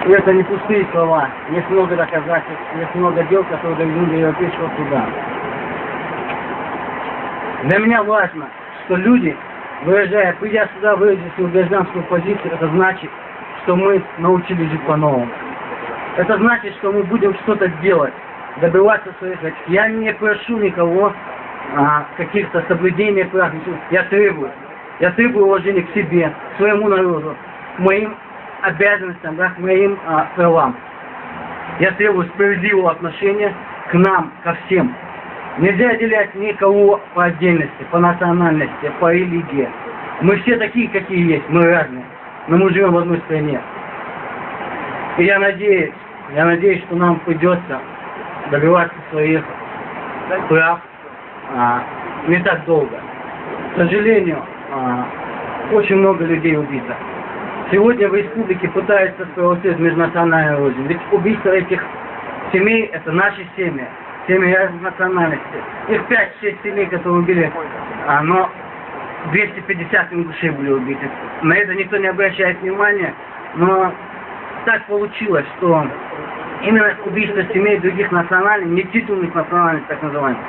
И это не пустые слова. Есть много доказательств, есть много дел, которые доведут Европейского суда. Для меня важно, что люди, придя сюда, выразить свою гражданскую позицию, это значит, что мы научились жить по-новому. Это значит, что мы будем что-то делать, добиваться своих целей. Я не прошу никого каких-то соблюдений прав. Я требую уважения к себе, к своему народу, к моим обязанностям, да, к моим правам. Я требую справедливого отношения к нам, ко всем. Нельзя отделять никого по отдельности, по национальности, по религии. Мы все такие, какие есть, мы разные, но мы живем в одной стране. И я надеюсь, что нам придется добиваться своих прав не так долго. К сожалению, очень много людей убито. Сегодня в республике пытаются спровоцировать межнациональную оружие. Ведь убийство этих семей – это наши семьи. Семьи разных национальностей. Их 5-6 семей, которые убили, но 250 ингушей были убиты. На это никто не обращает внимания, но так получилось, что именно убийство семей других национальностей, не титульных национальностей, так называемых,